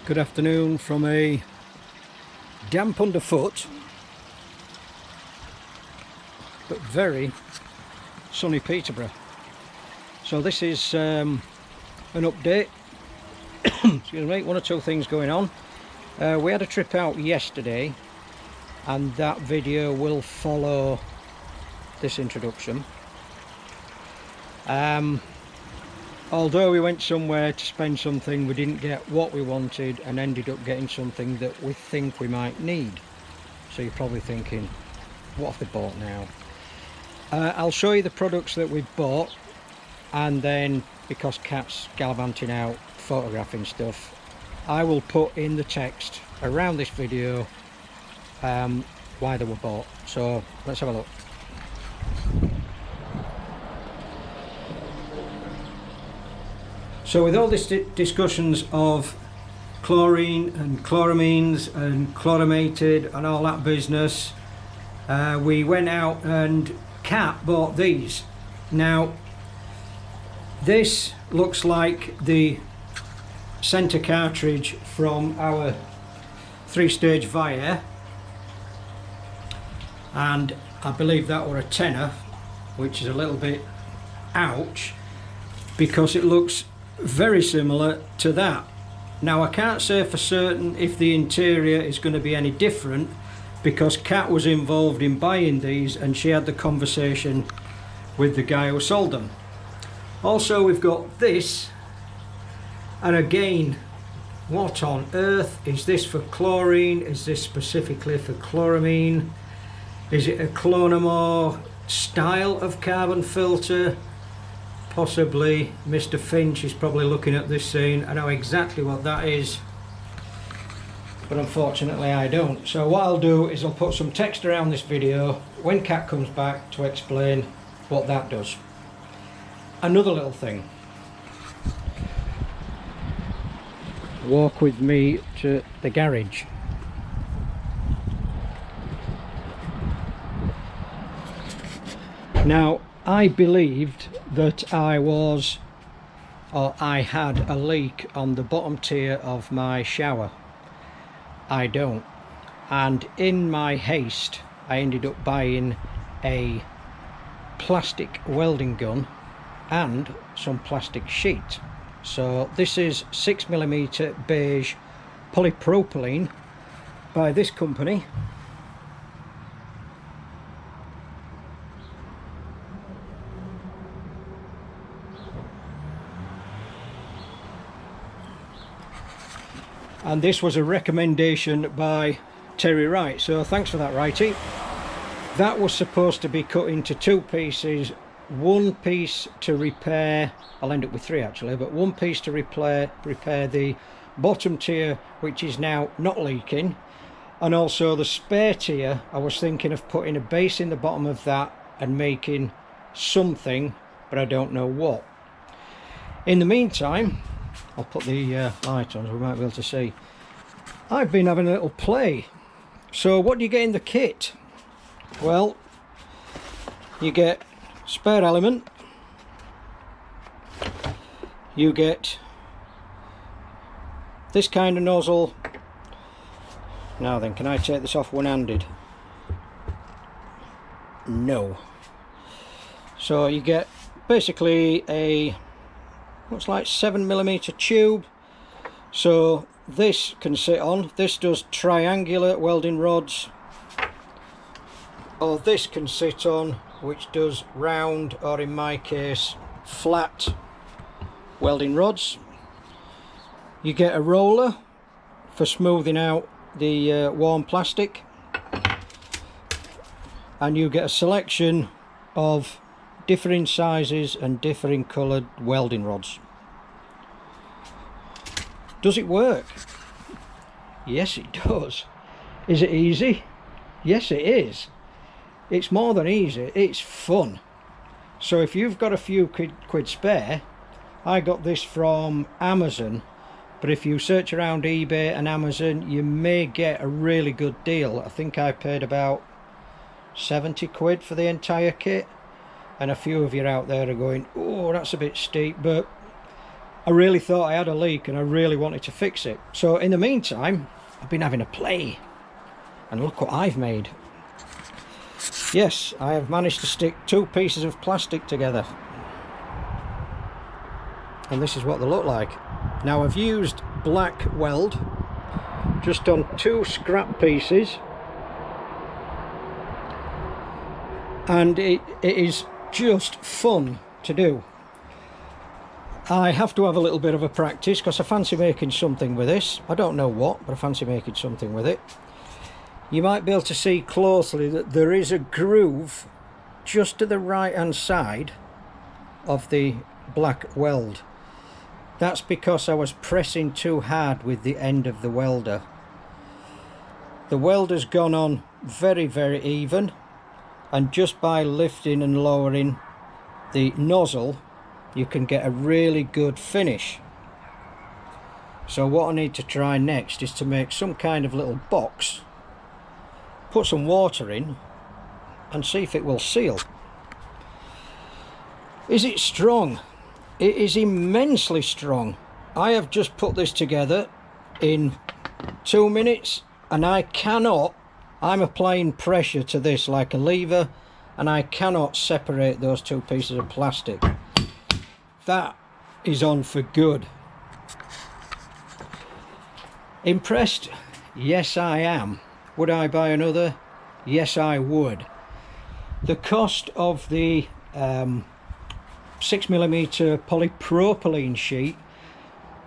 Good afternoon from a damp underfoot but very sunny Peterborough. So this is an update. Excuse me, one or two things going on. We had a trip out yesterday and that video will follow this introduction. Although we went somewhere to spend something, we didn't get what we wanted and ended up getting something that we think we might need. So you're probably thinking, what have they bought now? I'll show you the products that we've bought, and then because Kat's gallivanting out photographing stuff, I will put in the text around this video why they were bought. So let's have a look. So with all these discussions of chlorine and chloramines and chloramated and all that business, we went out and Kat bought these. Now this looks like the center cartridge from our 3-stage Via, and I believe that were a tenner, which is a little bit ouch because it looks very similar to that. Now I can't say for certain if the interior is going to be any different because Kat was involved in buying these and she had the conversation with the guy who sold them. Also we've got this, and again, what on earth is this for chlorine? Is this specifically for chloramine? Is it a Clonamore style of carbon filter? Possibly. Mr. Finch is probably looking at this saying, I know exactly what that is, but unfortunately I don't. So what I'll do is I'll put some text around this video when Kat comes back to explain what that does. Another little thing, walk with me to the garage. Now I believed that I had a leak on the bottom tier of my shower. I don't, and in my haste I ended up buying a plastic welding gun and some plastic sheet. So this is 6mm beige polypropylene by this company. And this was a recommendation by Terry Wright, so thanks for that, Righty. That was supposed to be cut into 2 pieces, one piece to repair, I'll end up with 3 actually, but one piece to repair the bottom tier, which is now not leaking, and also the spare tier. I was thinking of putting a base in the bottom of that and making something, but I don't know what. In the meantime, I'll put the light on so we might be able to see. I've been having a little play. So what do you get in the kit? Well, you get spare element, you get this kind of nozzle. Now then, can I take this off one-handed? No. So you get basically a looks like 7mm tube. So this can sit on, this does triangular welding rods, or this can sit on, which does round, or in my case flat welding rods. You get a roller for smoothing out the warm plastic, and you get a selection of differing sizes and differing coloured welding rods. Does it work? Yes, it does. Is it easy? Yes, it is. It's more than easy, it's fun. So if you've got a few quid spare, I got this from Amazon, but if you search around eBay and Amazon, you may get a really good deal. I think I paid about 70 quid for the entire kit. And a few of you out there are going, oh, that's a bit steep, but I really thought I had a leak and I really wanted to fix it. So in the meantime, I've been having a play, and look what I've made. Yes, I have managed to stick 2 pieces of plastic together, and this is what they look like. Now I've used black weld just on 2 scrap pieces, and it is just fun to do. I have to have a little bit of a practice because I fancy making something with this. I don't know what, but I fancy making something with it. You might be able to see closely that there is a groove just to the right hand side of the black weld. That's because I was pressing too hard with the end of the welder. The welder's gone on very, very even, and just by lifting and lowering the nozzle you can get a really good finish. So what I need to try next is to make some kind of little box, put some water in and see if it will seal. Is it strong? It is immensely strong. I have just put this together in 2 minutes, and I'm applying pressure to this like a lever, and I cannot separate those 2 pieces of plastic. That is on for good. Impressed? Yes, I am. Would I buy another? Yes, I would. The cost of the 6mm polypropylene sheet,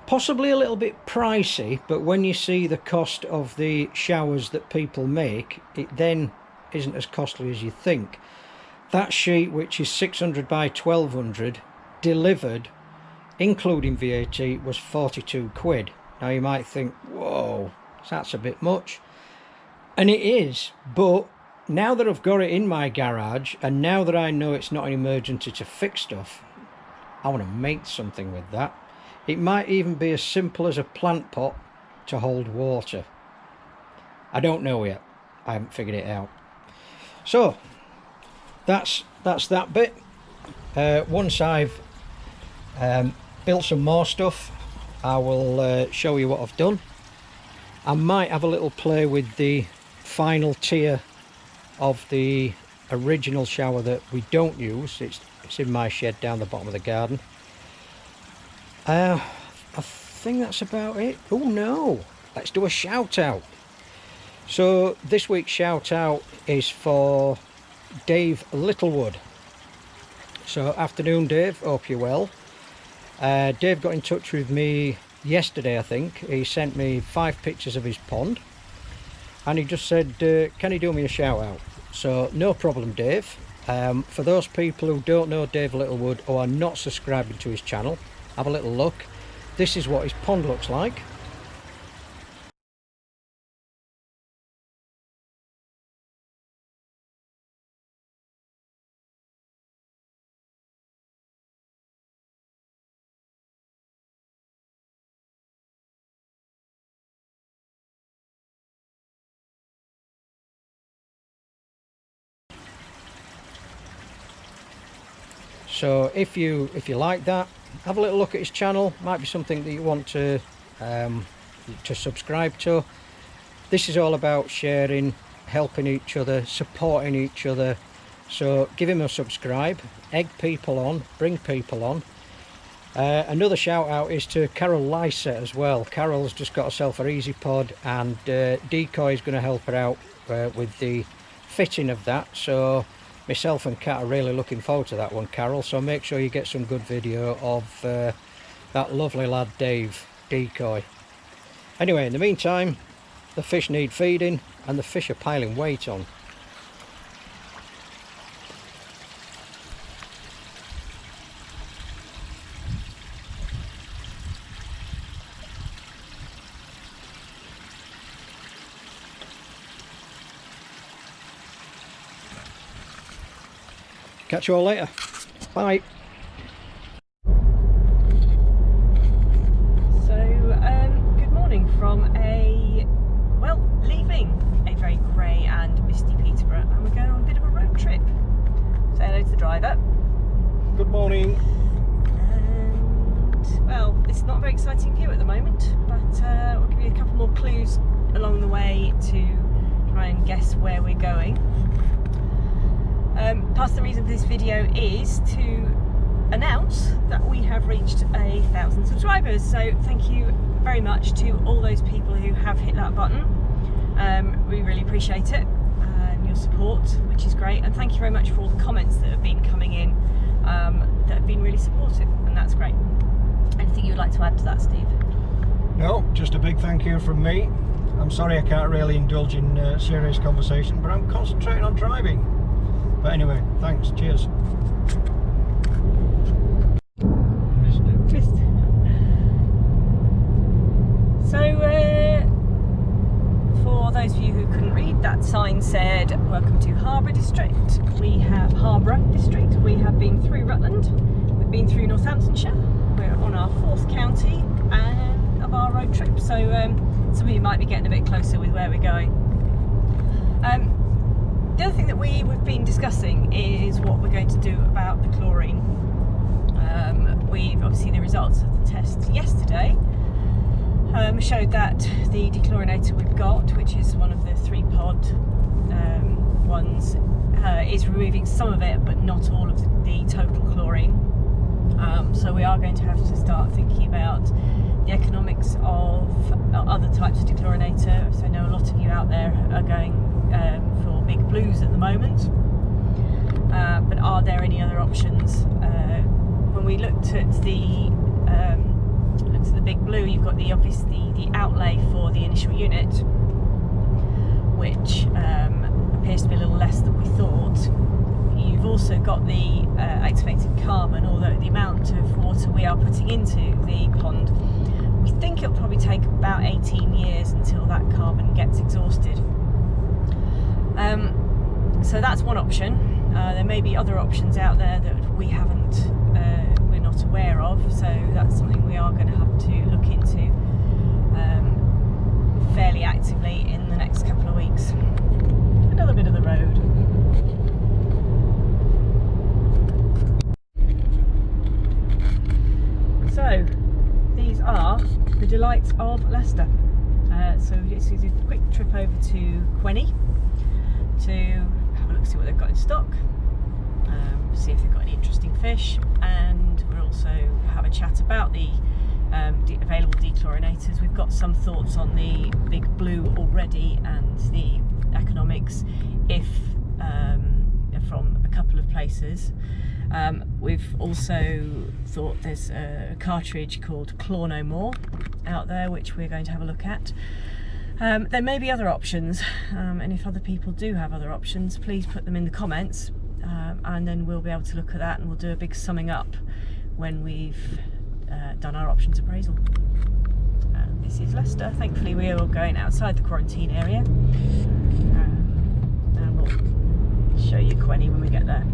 possibly a little bit pricey, but when you see the cost of the showers that people make, it then isn't as costly as you think. That sheet, which is 600 by 1200, delivered, including VAT, was 42 quid. Now you might think, whoa, that's a bit much. And it is, but now that I've got it in my garage, and now that I know it's not an emergency to fix stuff, I want to make something with that. It might even be as simple as a plant pot to hold water. I don't know yet. I haven't figured it out. So that's that bit. Once I've built some more stuff, I will show you what I've done. I might have a little play with the final tier of the original shower that we don't use. It's in my shed down the bottom of the garden. I think that's about it. Oh no, let's do a shout out. So this week's shout out is for Dave Littlewood. So afternoon Dave, hope you're well. Dave got in touch with me yesterday, I think. He sent me 5 pictures of his pond, and he just said, can he do me a shout out? So no problem, Dave. For those people who don't know Dave Littlewood or are not subscribing to his channel, have a little look. This is what his pond looks like. So if you like that, have a little look at his channel. Might be something that you want to subscribe to. This is all about sharing, helping each other, supporting each other. So give him a subscribe, egg people on, bring people on. Another shout out is to Carol Lyset as well. Carol's just got herself her Easy Pod, and Decoy is going to help her out with the fitting of that. So myself and Kat are really looking forward to that one, Carol. So make sure you get some good video of that lovely lad Dave, Decoy. Anyway, in the meantime, the fish need feeding and the fish are piling weight on. Catch you all later. Bye. So, good morning from leaving a very grey and misty Peterborough, and we're going on a bit of a road trip. Say hello to the driver. Good morning. And, well, it's not a very exciting view at the moment, but we'll give you a couple more clues along the way to try and guess where we're going. Part of the reason for this video is to announce that we have reached 1,000 subscribers. So thank you very much to all those people who have hit that button. We really appreciate it and your support, which is great. And thank you very much for all the comments that have been coming in that have been really supportive, and that's great. Anything you'd like to add to that, Steve? No, just a big thank you from me. I'm sorry I can't really indulge in serious conversation, but I'm concentrating on driving. But anyway, thanks, cheers. So, for those of you who couldn't read, that sign said, "Welcome to Harborough District." We have We have been through Rutland. We've been through Northamptonshire. We're on our 4th county and of our road trip. So, some of you might be getting a bit closer with where we're going. The other thing that we've been discussing is what we're going to do about the chlorine. We've obviously, the results of the test yesterday showed that the dechlorinator we've got, which is one of the 3-pod ones, is removing some of it, but not all of the total chlorine. So we are going to have to start thinking about the economics of other types of dechlorinator. So I know a lot of you out there are going for big blues at the moment, but are there any other options? When we looked at the big blue, you've got the outlay for the initial unit, which appears to be a little less than we thought. You've also got the activated carbon, although the amount of water we are putting into the pond, we think it'll probably take about 18 years until that carbon gets exhausted. So that's one option. There may be other options out there that we're not aware of, so that's something we are going to have to look into fairly actively in the next couple of weeks. Another bit of the road. So these are the delights of Leicester. So this is a quick trip over to Quenny to have a look, see what they've got in stock, see if they've got any interesting fish, and we'll also have a chat about the available dechlorinators. We've got some thoughts on the big blue already and the economics from a couple of places. We've also thought there's a cartridge called Chlornomore out there, which we're going to have a look at. There may be other options, and if other people do have other options, please put them in the comments, and then we'll be able to look at that, and we'll do a big summing up when we've done our options appraisal. This is Leicester. Thankfully we are all going outside the quarantine area, and we'll show you Quenny when we get there.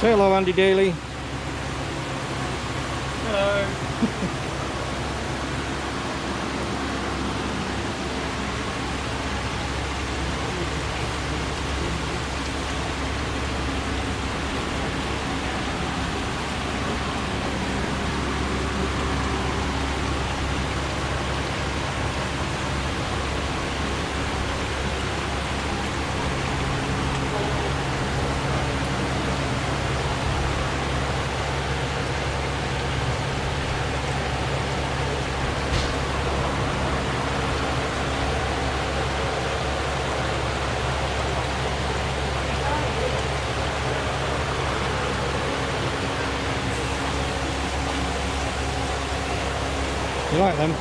Say hello, Andy Daly. Hello. You like them?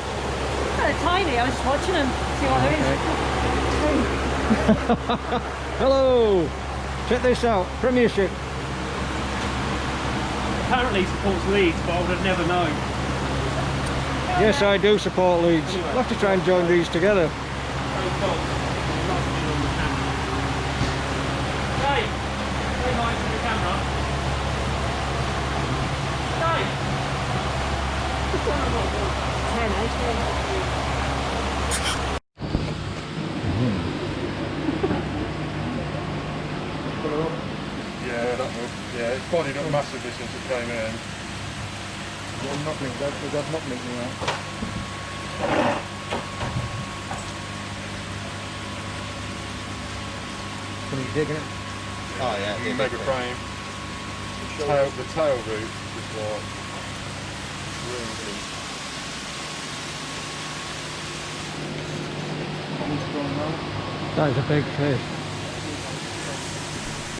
They're tiny, I was just watching them, see what there is. Hello! Check this out, Premiership. Apparently he supports Leeds, but I would have never known. Yes, I do support Leeds. We'll have to try and join these together. Hey! Say hi to the camera. Yeah, that will. Yeah, it's bodied up massively since it came in. Does not make me out. Can you dig it? Oh yeah, You make a frame. The tail root is like really deep. That is a big fish.